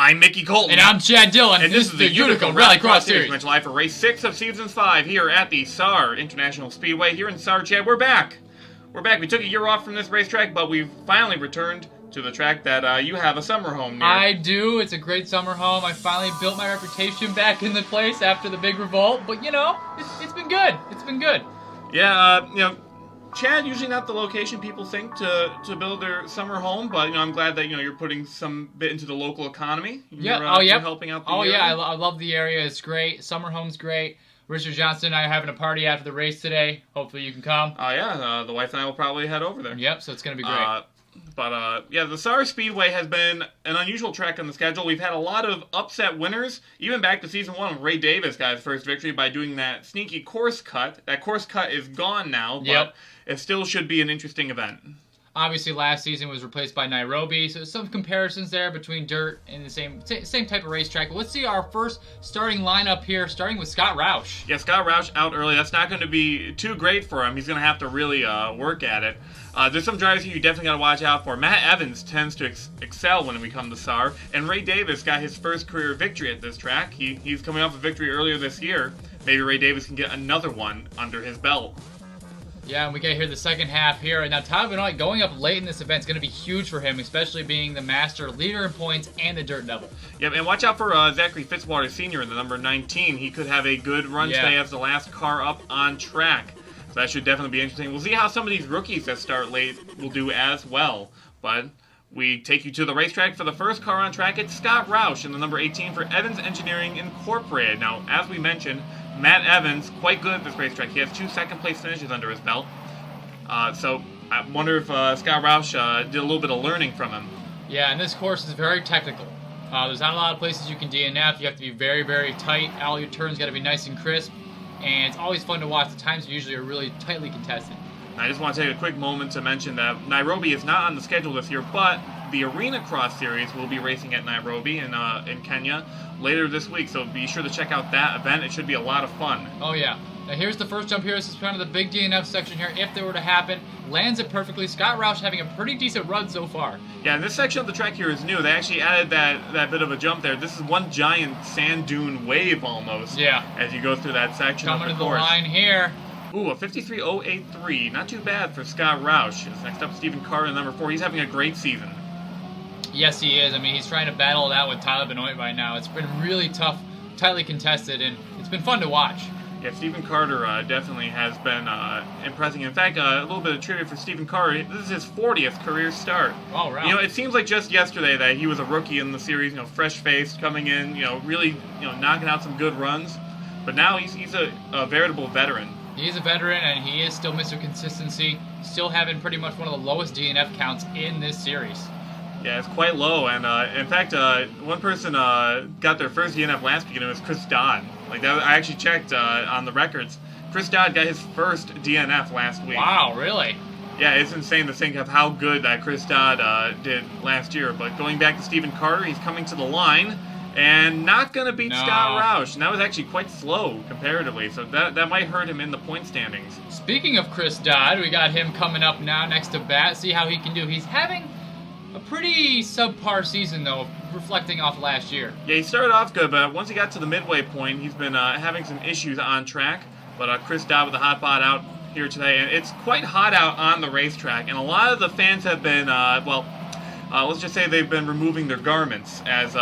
I'm Mickey Colton. And I'm Chad Dillon. And this is the Utica Rallycross Series. Match live for race 6 of Season 5 here at the Sarh International Speedway here in Sarh. Chad, we're back. We're back. We took a year off from this racetrack, but we've finally returned to the track that you have a summer home near. I do. It's a great summer home. I finally built my reputation back in the place after the big revolt. But, you know, it's been good. It's been good. Yeah, you know, Chad, usually not the location people think to build their summer home, but, you know, I'm glad that, you know, you're putting some bit into the local economy. Yeah, You're helping out the area. Yeah, I love the area. It's great. Summer home's great. Richard Johnson and I are having a party after the race today. Hopefully you can come. Oh, yeah, the wife and I will probably head over there. Yep, so it's going to be great. Yeah, the Sarh Speedway has been an unusual track on the schedule. We've had a lot of upset winners, even back to Season 1. Ray Davis got his first victory by doing that sneaky course cut. That course cut is gone now, but it still should be an interesting event. Obviously, last season was replaced by Nairobi, so some comparisons there between dirt and the same type of racetrack. But let's see our first starting lineup here, starting with Scott Roush. Yeah, Scott Roush out early. That's not going to be too great for him. He's going to have to really work at it. There's some drivers here you definitely got to watch out for. Matt Evans tends to excel when we come to Sarh, and Ray Davis got his first career victory at this track. He's coming off a victory earlier this year. Maybe Ray Davis can get another one under his belt. Yeah, and we get here the second half here. And now Tyler Benoit going up late in this event is going to be huge for him, especially being the master leader in points and the dirt devil. Yep, and watch out for Zachary Fitzwater Sr. in the number 19. He could have a good run today as the last car up on track. So that should definitely be interesting. We'll see how some of these rookies that start late will do as well. But we take you to the racetrack for the first car on track. It's Scott Roush in the number 18 for Evans Engineering Incorporated. Now, as we mentioned, Matt Evans, quite good at this racetrack. He has 2 second-place finishes under his belt. So I wonder if Scott Roush did a little bit of learning from him. Yeah, and this course is very technical. There's not a lot of places you can DNF. You have to be very, very tight. All your turns got to be nice and crisp. And it's always fun to watch. The times usually are really tightly contested. I just want to take a quick moment to mention that Nairobi is not on the schedule this year, but the Arena Cross Series will be racing at Nairobi in Kenya later this week. So be sure to check out that event. It should be a lot of fun. Oh, yeah. Now here's the first jump here. This is kind of the big DNF section here. If they were to happen, lands it perfectly. Scott Roush having a pretty decent run so far. Yeah, and this section of the track here is new. They actually added that bit of a jump there. This is one giant sand dune wave almost. Yeah. As you go through that section Coming of the course. course. Coming to the line here. Ooh, a 53.083. Not too bad for Scott Roush. Next up, Stephen Carter, number 4. He's having a great season. Yes, he is. I mean, he's trying to battle it out with Tyler Benoit right now. It's been really tough, tightly contested, and it's been fun to watch. Yeah, Stephen Carter definitely has been impressing. In fact, a little bit of trivia for Stephen Carter. This is his 40th career start. Oh, right. You know, it seems like just yesterday that he was a rookie in the series, you know, fresh-faced, coming in, you know, really, you know, knocking out some good runs. But now he's a veritable veteran. He is a veteran, and he is still Mr. Consistency, still having pretty much one of the lowest DNF counts in this series. Yeah, it's quite low, and in fact, one person got their first DNF last week, and it was Chris Dodd. Like that, I actually checked on the records. Chris Dodd got his first DNF last week. Wow, really? Yeah, it's insane to think of how good that Chris Dodd did last year. But going back to Stephen Carter, he's coming to the line, and not going to beat Scott Roush. And that was actually quite slow comparatively, so that might hurt him in the point standings. Speaking of Chris Dodd, we got him coming up now next to bat. See how he can do. He's having a pretty subpar season, though, reflecting off last year. Yeah, he started off good, but once he got to the midway point, he's been having some issues on track. But Chris Dodd with the hot bod out here today, and it's quite hot out on the racetrack, and a lot of the fans have been, let's just say they've been removing their garments as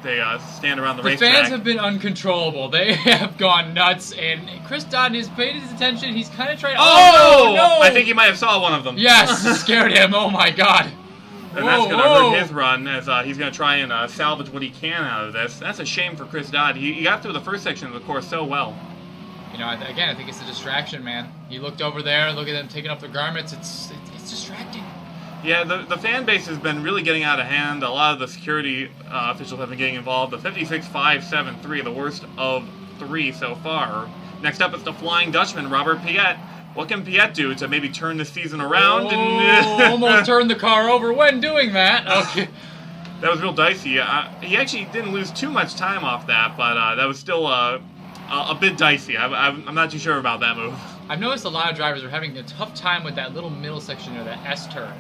they stand around the racetrack. The fans have been uncontrollable. They have gone nuts, and Chris Dodd has paid his attention. He's kind of trying. Oh no! I think he might have saw one of them. Yes, it scared him. Oh my God. And that's going to hurt his run as he's going to try and salvage what he can out of this. That's a shame for Chris Dodd. He got through the first section of the course so well. You know, again, I think it's a distraction, man. He looked over there, look at them taking off their garments. It's distracting. Yeah, the fan base has been really getting out of hand. A lot of the security officials have been getting involved. The 56.573, the worst of 3 so far. Next up is the Flying Dutchman, Robert Piet. What can Piet do to maybe turn the season around? Almost turned the car over when doing that. Okay. That was real dicey. He actually didn't lose too much time off that, but that was still a bit dicey. I'm not too sure about that move. I've noticed a lot of drivers are having a tough time with that little middle section there, that S-turn.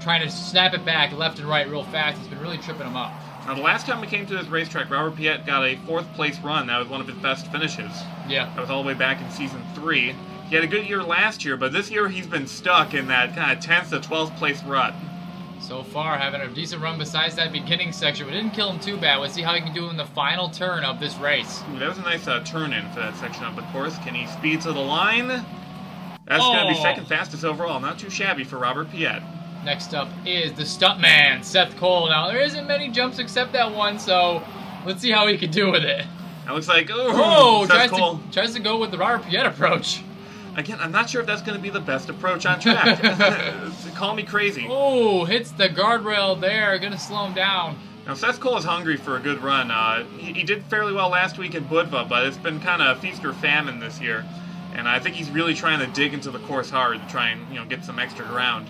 Trying to snap it back left and right real fast. It's been really tripping them up. Now, the last time we came to this racetrack, Robert Piet got a 4th place run. That was one of his best finishes. Yeah. That was all the way back in Season 3. He had a good year last year, but this year he's been stuck in that kind of 10th to 12th place rut. So far, having a decent run besides that beginning section, but didn't kill him too bad. Let's see how he can do in the final turn of this race. Ooh, that was a nice turn-in for that section of the course. Can he speed to the line? That's going to be second fastest overall. Not too shabby for Robert Piet. Next up is the stuntman, Seth Cole. Now, there isn't many jumps except that one, so let's see how he can do with it. That looks like, tries to go with the Robert Piet approach. Again, I'm not sure if that's going to be the best approach on track. Call me crazy. Oh, hits the guardrail there. Going to slow him down. Now, Seth Cole is hungry for a good run. He did fairly well last week in Budva, but it's been kind of feast or famine this year. And I think he's really trying to dig into the course hard to try and get some extra ground.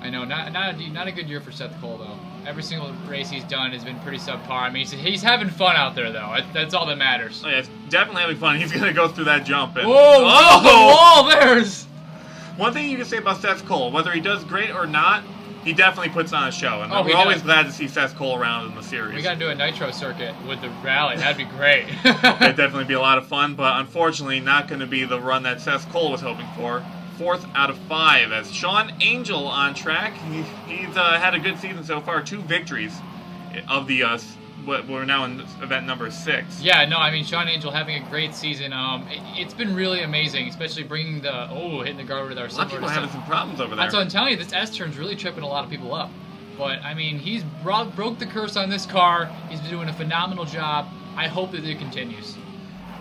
I know, not a good year for Seth Cole, though. Every single race he's done has been pretty subpar. I mean, he's having fun out there, though. That's all that matters. Oh, yeah, it's definitely having fun. He's going to go through that jump. And, whoa! The wall, there's... One thing you can say about Seth Cole, whether he does great or not, he definitely puts on a show. And we're always glad to see Seth Cole around in the series. We got to do a nitro circuit with the rally. That'd be great. It'd definitely be a lot of fun, but unfortunately not going to be the run that Seth Cole was hoping for. 4th out of 5 as Sean Angel on track. He's had a good season so far. 2 victories of the we're now in event number 6. Yeah, no, I mean Sean Angel having a great season. It's been really amazing, especially bringing hitting the guard with our. A lot of people having some problems over there. That's what I'm telling you. This S turn's really tripping a lot of people up. But I mean, he's broke the curse on this car. He's been doing a phenomenal job. I hope that it continues.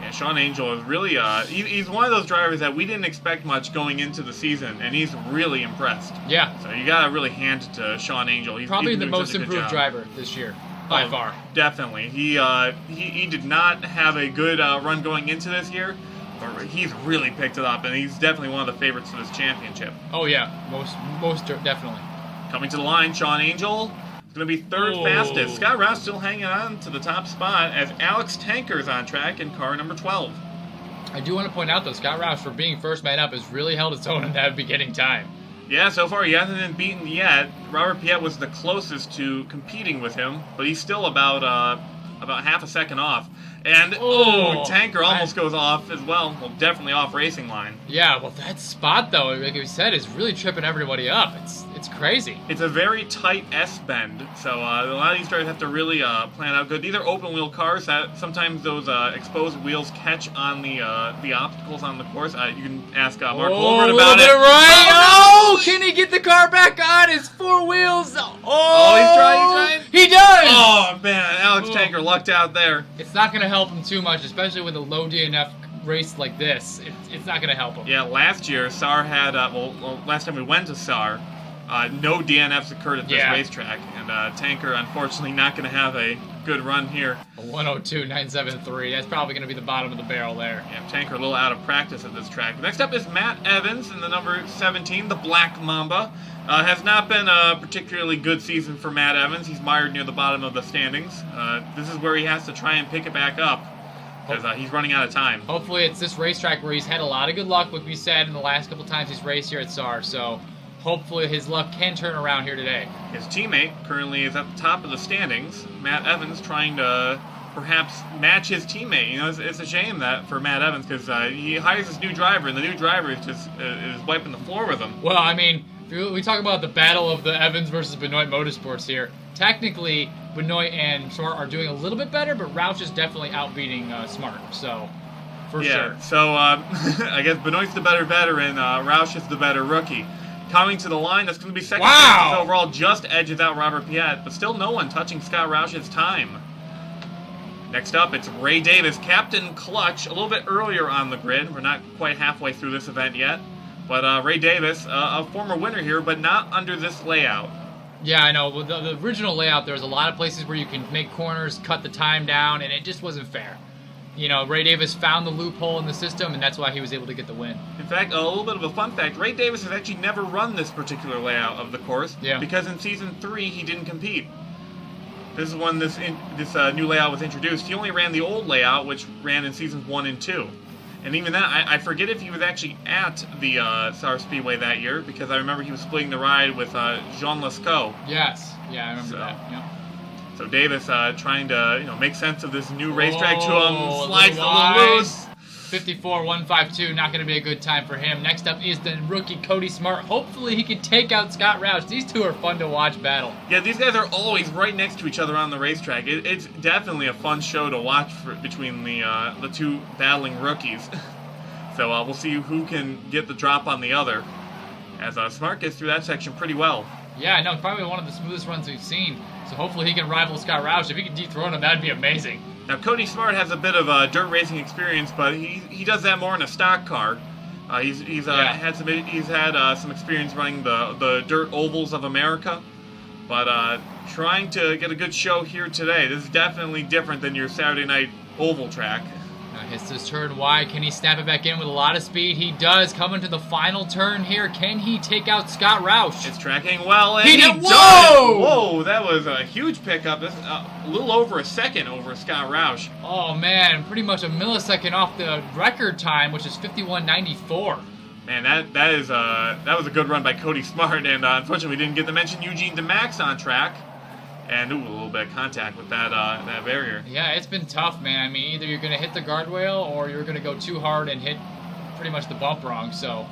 Yeah, Sean Angel is really, he's one of those drivers that we didn't expect much going into the season, and he's really impressed. Yeah. So you got to really hand it to Sean Angel. He's probably the most improved driver this year, by far. Definitely. He did not have a good run going into this year, but he's really picked it up, and he's definitely one of the favorites for this championship. Oh, yeah. Most definitely. Coming to the line, Sean Angel. Going to be 3rd fastest. Scott Rouse still hanging on to the top spot as Alex Tanker is on track in car number 12. I do want to point out, though, Scott Rouse, for being first man up, has really held its own in that beginning time. Yeah, so far he hasn't been beaten yet. Robert Piet was the closest to competing with him, but he's still about half a second off. And, Tanker almost goes off as well. Well, definitely off racing line. Yeah, well, that spot, though, like we said, is really tripping everybody up. It's crazy. It's a very tight S-bend, so a lot of these drivers have to really plan out good. These are open-wheel cars. That sometimes those exposed wheels catch on the obstacles on the course. You can ask Mark Wolford about it. Right. Oh, can he get the car back on his 4 wheels? Oh, he's trying. He does. Oh, man, Alex Tanker lucked out there. It's not going to help him too much, especially with a low DNF race like this. It's not going to help him. Yeah, last year, Sarh had, last time we went to Sarh, no DNFs occurred at this racetrack, and Tanker, unfortunately, not going to have a good run here. A 102.973, that's probably going to be the bottom of the barrel there. Yeah, Tanker a little out of practice at this track. Next up is Matt Evans in the number 17, the Black Mamba. Has not been a particularly good season for Matt Evans. He's mired near the bottom of the standings. This is where he has to try and pick it back up, because he's running out of time. Hopefully it's this racetrack where he's had a lot of good luck, like we said, in the last couple times he's raced here at Sarh, so hopefully his luck can turn around here today. His teammate currently is at the top of the standings. Matt Evans trying to perhaps match his teammate. It's a shame that for Matt Evans, because he hires this new driver, and the new driver is just is wiping the floor with him. Well, I mean, we talk about the battle of the Evans versus Benoit Motorsports here. Technically, Benoit and Smart are doing a little bit better, but Roush is definitely outbeating Smart, so for sure. So I guess Benoit's the better veteran, Roush is the better rookie. Coming to the line, that's going to be second fastest overall, just edges out Robert Piet, but still no one touching Scott Roush's time. Next up, it's Ray Davis, Captain Clutch, a little bit earlier on the grid. We're not quite halfway through this event yet. But Ray Davis, a former winner here, but not under this layout. Yeah, I know. Well, the original layout, there's a lot of places where you can make corners, cut the time down, and it just wasn't fair. Ray Davis found the loophole in the system, and that's why he was able to get the win. In fact, a little bit of a fun fact, Ray Davis has actually never run this particular layout of the course, because in Season 3 he didn't compete. This is when this new layout was introduced. He only ran the old layout, which ran in Seasons 1 and 2. And even that, I forget if he was actually at the Sarh Speedway that year, because I remember he was splitting the ride with Jean Lescaut. Yes, yeah, I remember that. Yeah. So Davis trying to make sense of this new racetrack to him. Oh, Slides a little loose. 54.152, not going to be a good time for him. Next up is the rookie Cody Smart. Hopefully he can take out Scott Roush. These two are fun to watch battle. Yeah, these guys are always right next to each other on the racetrack. It's definitely a fun show to watch between the two battling rookies. So we'll see who can get the drop on the other, as Smart gets through that section pretty well. Yeah, no, probably one of the smoothest runs we've seen. So hopefully he can rival Scott Roush. If he can dethrone him, that'd be amazing. Now, Cody Smart has a bit of dirt racing experience, but he does that more in a stock car. He's had some experience running the dirt ovals of America, but trying to get a good show here today. This is definitely different than your Saturday night oval track. Hits this turn wide. Can he snap it back in with a lot of speed? He does. Coming to the final turn here. Can he take out Scott Roush? It's tracking well, and he does. Whoa! Whoa, that was a huge pickup. This a little over a second over Scott Roush. Oh man, pretty much a millisecond off the record time, which is 51.94. Man, that was a good run by Cody Smart, and unfortunately we didn't get to mention Eugene DeMax on track. And a little bit of contact with that barrier. Yeah, it's been tough, man. I mean, either you're going to hit the guardrail or you're going to go too hard and hit pretty much the bump wrong. So,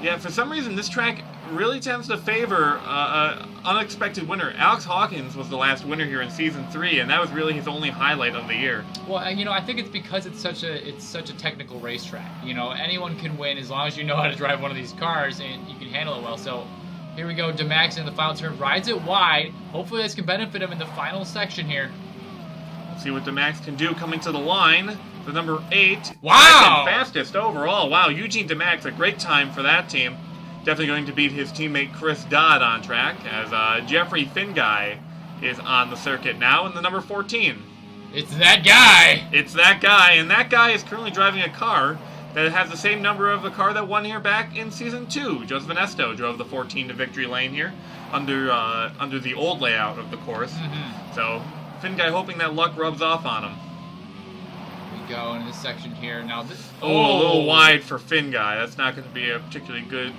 yeah, for some reason this track really tends to favor unexpected winner. Alex Hawkins was the last winner here in Season 3, and that was really his only highlight of the year. Well, I think it's because it's such a technical racetrack. Anyone can win as long as you know how to drive one of these cars and you can handle it well. So. Here we go, DeMax in the final turn, rides it wide. Hopefully this can benefit him in the final section here. Let's see what DeMax can do coming to the line. The number 8. Wow! Fastest overall. Wow, Eugene DeMax, a great time for that team. Definitely going to beat his teammate Chris Dodd on track, as Jeffrey Finguy is on the circuit now in the number 14. It's that guy! It's that guy, and that guy is currently driving a car that has the same number of the car that won here back in Season 2. Joseph Venesto drove the 14 to victory lane here under the old layout of the course. Mm-hmm. So, Finguy hoping that luck rubs off on him. Here we go into this section here. Now a little wide for Finguy. That's not going to be a particularly good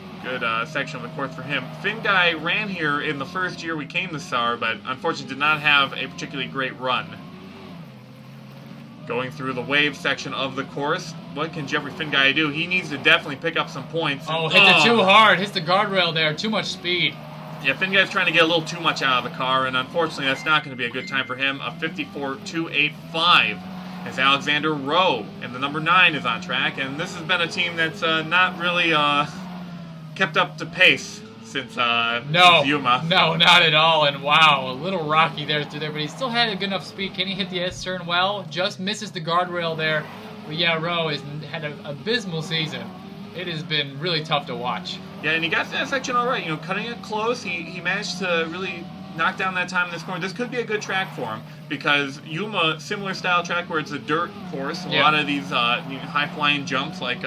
section of the course for him. Finguy ran here in the first year we came to Sarh, but unfortunately did not have a particularly great run. Going through the wave section of the course, what can Jeffrey Finguy do? He needs to definitely pick up some points. Oh, hits it too hard. Hits the guardrail there. Too much speed. Yeah, Finguy's trying to get a little too much out of the car, and unfortunately that's not going to be a good time for him. A 54.285 as Alexander Rowe, and the number 9 is on track, and this has been a team that's not really kept up to pace since Yuma. No, not at all. And wow, a little rocky there through there, but he still had a good enough speed. Can he hit the S-turn well? Just misses the guardrail there. But yeah, Rowe has had an abysmal season. It has been really tough to watch. Yeah, and he got that section all right. Cutting it close, he managed to really knock down that time in this corner. This could be a good track for him because Yuma, similar style track where it's a dirt course. A lot of these high-flying jumps like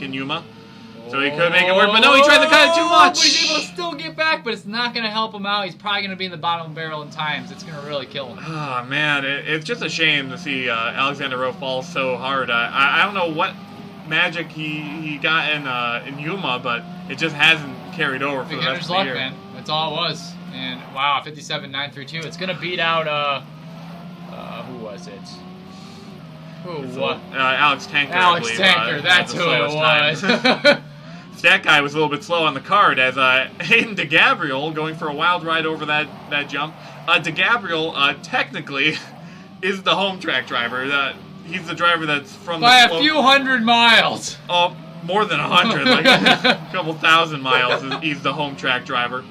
in Yuma. So he could make it work, but no, he tried to cut it too much. But he's able to still get back, but it's not going to help him out. He's probably going to be in the bottom of the barrel in times. It's going to really kill him. Oh, man, it's just a shame to see Alexander Rowe fall so hard. I don't know what magic he got in Yuma, but it just hasn't carried over for the rest of the year. Man. That's all it was. And wow, 57.932. It's going to beat out, who was it? Alex Tanker. Alex I believe, Tanker, that's who it was. That guy was a little bit slow on the card as Hayden DeGabriel going for a wild ride over that jump. DeGabriel technically is the home track driver. He's the driver that's from by the a few hundred miles. Oh, more than 100, like a couple thousand miles. He's the home track driver.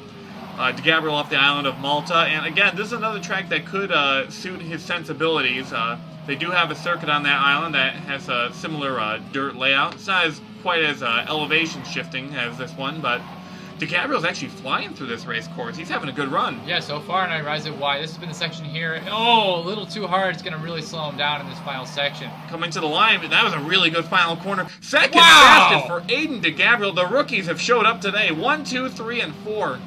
DeGabriel off the island of Malta, and again, this is another track that could suit his sensibilities. They do have a circuit on that island that has a similar dirt layout. It's not quite as elevation shifting as this one, but DeGabriel's actually flying through this race course. He's having a good run. Yeah, so far, and I rise it wide. This has been the section here. Oh, a little too hard. It's going to really slow him down in this final section. Coming to the line, that was a really good final corner. Second fastest for Aiden DeGabriel. The rookies have showed up today. 1, 2, 3, and 4.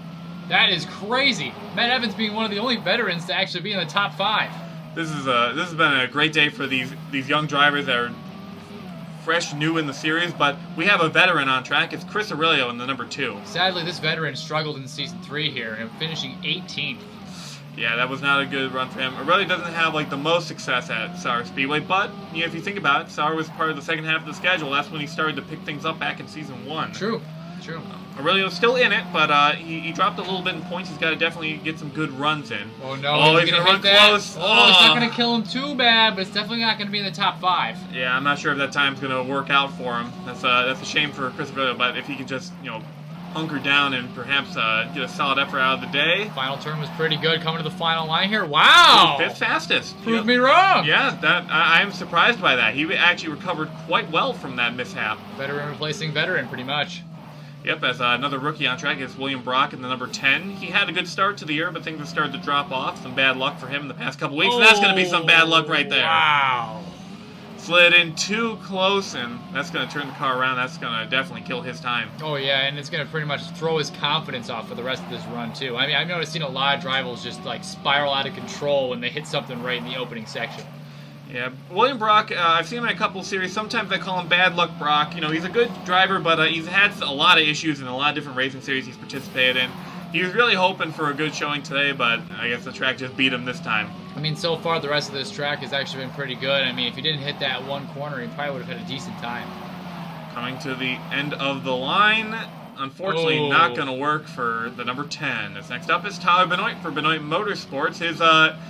That is crazy. Matt Evans being one of the only veterans to actually be in the top 5. This has been a great day for these young drivers that are fresh, new in the series, but we have a veteran on track. It's Chris Aurelio in the number 2. Sadly, this veteran struggled in Season 3 here, and finishing 18th. Yeah, that was not a good run for him. It really doesn't have like the most success at Sarh Speedway, but if you think about it, Sarh was part of the second half of the schedule. That's when he started to pick things up back in Season 1. True. Aurelio's still in it, but he dropped a little bit in points. He's got to definitely get some good runs in. Oh no, he's going to run close. Oh, it's not going to kill him too bad, but it's definitely not going to be in the top 5. Yeah, I'm not sure if that time's going to work out for him. That's a shame for Chris Aurelio, but if he can just, hunker down and perhaps get a solid effort out of the day. Final turn was pretty good coming to the final line here. Wow! 5th fastest. Prove me wrong. Yeah, I am surprised by that. He actually recovered quite well from that mishap. Veteran replacing veteran, pretty much. Yep, as another rookie on track is William Brock in the number 10. He had a good start to the year, but things have started to drop off. Some bad luck for him in the past couple weeks, and that's going to be some bad luck right there. Wow. Slid in too close, and that's going to turn the car around. That's going to definitely kill his time. Oh, yeah, and it's going to pretty much throw his confidence off for the rest of this run, too. I mean, I've noticed a lot of drivers just, spiral out of control when they hit something right in the opening section. Yeah, William Brock, I've seen him in a couple of series. Sometimes I call him Bad Luck Brock. He's a good driver, but he's had a lot of issues in a lot of different racing series he's participated in. He was really hoping for a good showing today, but I guess the track just beat him this time. I mean, so far the rest of this track has actually been pretty good. I mean, if he didn't hit that one corner, he probably would have had a decent time. Coming to the end of the line. Unfortunately, not going to work for the number 10. As next up is Tyler Benoit for Benoit Motorsports.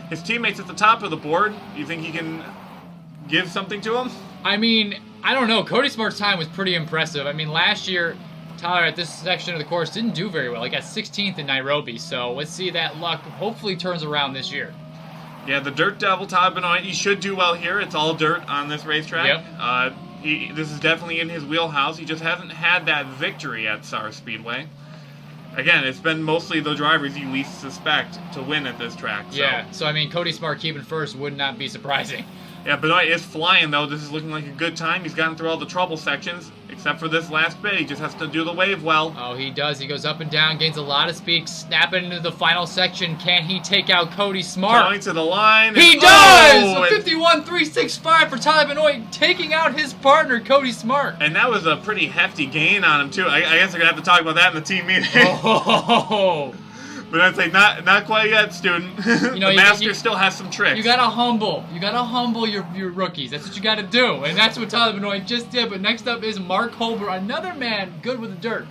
His teammates at the top of the board. Do you think he can give something to him? I mean, I don't know. Cody Smart's time was pretty impressive. I mean, last year, Tyler at this section of the course didn't do very well. He got 16th in Nairobi, so let's see that luck hopefully turns around this year. Yeah, the Dirt Devil, Tyler Benoit, he should do well here. It's all dirt on this racetrack. Yep. This is definitely in his wheelhouse. He just hasn't had that victory at Sarh Speedway. Again, it's been mostly the drivers you least suspect to win at this track. So. Yeah, so I mean, Cody Smart keeping first would not be surprising. Yeah, Benoit is flying, though. This is looking like a good time. He's gotten through all the trouble sections, except for this last bit. He just has to do the wave well. Oh, he does. He goes up and down, gains a lot of speed, snapping into the final section. Can he take out Cody Smart? Going to the line. He does! A 51.365 for Tyler Benoit, taking out his partner, Cody Smart. And that was a pretty hefty gain on him, too. I guess we're going to have to talk about that in the team meeting. Oh! But I'd say not quite yet, student. The master still has some tricks. You gotta humble your rookies. That's what you gotta do, and that's what Tyler Benoit just did. But next up is Mark Holbert, another man good with the dirt.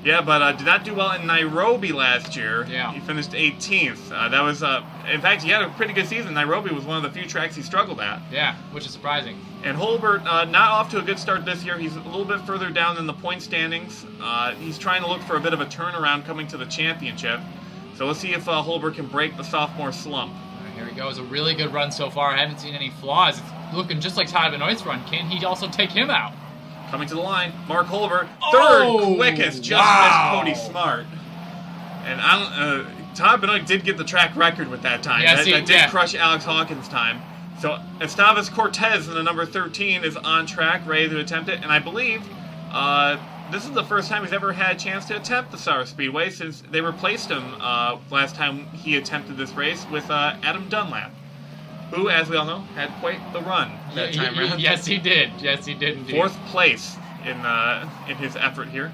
Yeah, but did not do well in Nairobi last year. Yeah. He finished 18th. That was, in fact, he had a pretty good season. Nairobi was one of the few tracks he struggled at. Yeah, which is surprising. And Holbert, not off to a good start this year. He's a little bit further down in the point standings. He's trying to look for a bit of a turnaround coming to the championship. So let's see if Holbert can break the sophomore slump. Here he goes. A really good run so far. I haven't seen any flaws. It's looking just like Tyler Benoit's run. Can he also take him out? Coming to the line, Mark Holbert, third quickest, just missed Cody Smart. And Tyler Benoit did get the track record with that time. Yeah, that did crush Alex Hawkins' time. So Esteves Cortez in the number 13 is on track, ready to attempt it. And I believe this is the first time he's ever had a chance to attempt the Sarh Speedway since they replaced him last time he attempted this race with Adam Dunlap, who, as we all know, had quite the run that time around. Yes, he did. Yes, he did indeed. 4th place in his effort here.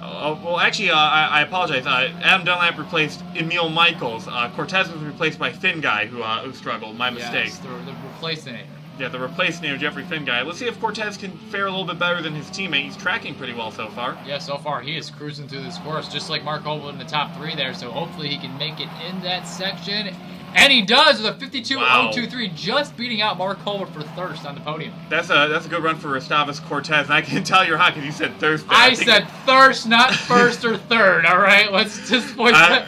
Well, actually, I apologize. Adam Dunlap replaced Emil Michaels. Cortez was replaced by Finn Guy, who struggled. My mistake. Yes, the replacement. Yeah, the replacement of Jeffrey Finn Guy. Let's see if Cortez can fare a little bit better than his teammate. He's tracking pretty well so far. Yeah, so far he is cruising through this course, just like Mark Holbert in the top 3 there. So hopefully he can make it in that section. And he does with a 52.023, just beating out Mark Holbert for thirst on the podium. That's a good run for Esteves Cortez, and I can tell you're hot because you said thirst. I said thirst, not first or third, all right? Let's just voice that.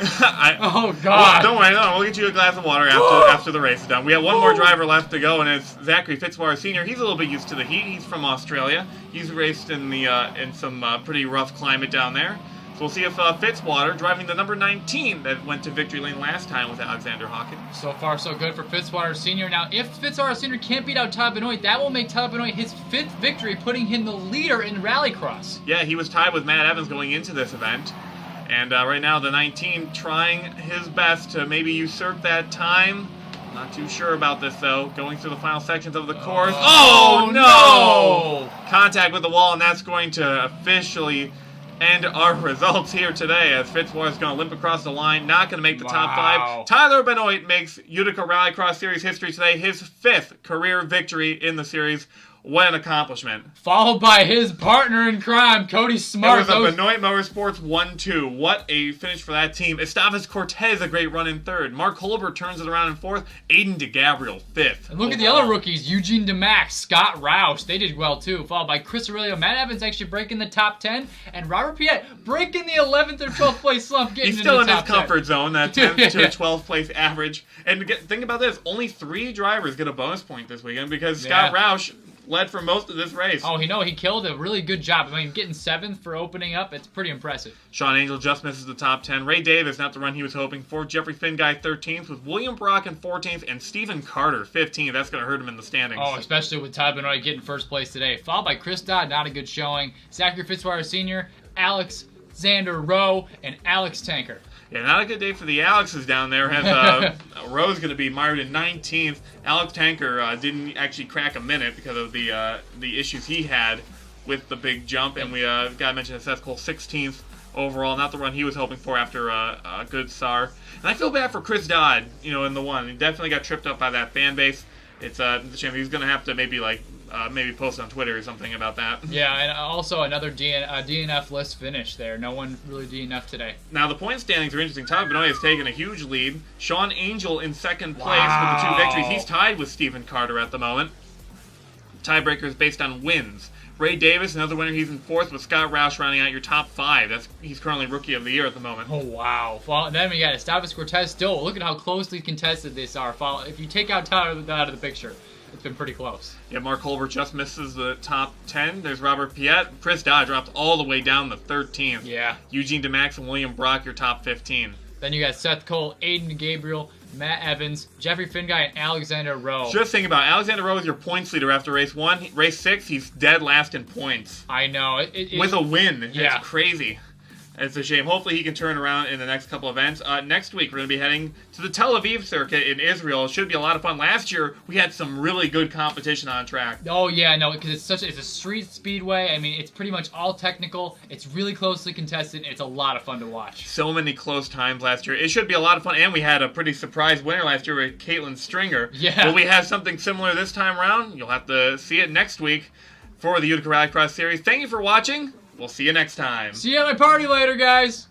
Oh, God. Well, don't worry, no, we'll get you a glass of water after the race is done. We have one more driver left to go, and it's Zachary Fitzwater Sr. He's a little bit used to the heat. He's from Australia. He's raced in some pretty rough climate down there. So we'll see if Fitzwater, driving the number 19 that went to victory lane last time with Alexander Hawkins. So far, so good for Fitzwater Sr. Now, if Fitzwater Sr. can't beat out Tyler Benoit, that will make Tyler Benoit his 5th victory, putting him the leader in Rallycross. Yeah, he was tied with Matt Evans going into this event. And right now, the 19 trying his best to maybe usurp that time. Not too sure about this, though. Going through the final sections of the course. Oh, no! Contact with the wall, and that's going to officially And our results here today, as Fitzwater is going to limp across the line, not going to make the top Wow. 5. Tyler Benoit makes Utica Rallycross Series history today, his 5th career victory in the series. What an accomplishment. Followed by his partner in crime, Cody Smart. It was a Benoit Motorsports 1-2. What a finish for that team. Esteves Cortez, a great run in 3rd. Mark Holbert turns it around in 4th. Aiden DeGabriel, 5th. And look at the other rookies. Eugene DeMax, Scott Roush. They did well, too. Followed by Chris Aurelio. Matt Evans actually breaking the top 10. And Robert Piet breaking the 11th or 12th place slump. He's still in his comfort zone, that 10th to 12th place average. And think about this. Only 3 drivers get a bonus point this weekend because Scott Roush led for most of this race. Oh, he killed a really good job. I mean, getting 7th for opening up, it's pretty impressive. Sean Angel just misses the top 10. Ray Davis, not the run he was hoping for. Jeffrey Finguy, 13th, with William Brock in 14th, and Stephen Carter, 15th. That's going to hurt him in the standings. Oh, especially with Tyler Benoit getting 1st place today. Followed by Chris Dodd, not a good showing. Zachary Fitzwater Sr., Alexander Rowe, and Alex Tanker. Yeah, not a good day for the Alexes down there. As Rowe's going to be mired in 19th. Alex Tanker didn't actually crack a minute because of the issues he had with the big jump. And we got to mention that Seth Cole 16th overall. Not the run he was hoping for after a good Sarh. And I feel bad for Chris Dodd, in the one. He definitely got tripped up by that fan base. It's a shame. He's going to have to maybe post on Twitter or something about that. Yeah, and also another DNF list finish there. No one really DNF today. Now, the point standings are interesting. Tyler Benoit has taken a huge lead. Sean Angel in 2nd place with the 2 victories. He's tied with Stephen Carter at the moment. Tiebreaker is based on wins. Ray Davis, another winner, he's in 4th with Scott Roush rounding out your top 5. He's currently Rookie of the Year at the moment. Oh, wow. Well, then we got Esteves Cortez still. Look at how closely contested these are. If you take out Tyler out of the picture, it's been pretty close. Yeah, Mark Holbert just misses the top 10. There's Robert Piet. Chris Dodd dropped all the way down to 13th. Yeah. Eugene DeMax and William Brock, your top 15. Then you got Seth Cole, Aiden Gabriel, Matt Evans, Jeffrey Finguy, and Alexander Rowe. Just think about it. Alexander Rowe is your points leader after race 1. Race 6, he's dead last in points. I know. With a win. Yeah. It's crazy. It's a shame. Hopefully he can turn around in the next couple events. Next week, we're going to be heading to the Tel Aviv circuit in Israel. It should be a lot of fun. Last year, we had some really good competition on track. Oh, yeah, no, because it's a street speedway. I mean, it's pretty much all technical. It's really closely contested. It's a lot of fun to watch. So many close times last year. It should be a lot of fun. And we had a pretty surprise winner last year with Caitlin Stringer. Yeah. Will we have something similar this time around? You'll have to see it next week for the Utica Rallycross Series. Thank you for watching. We'll see you next time. See you at my party later, guys.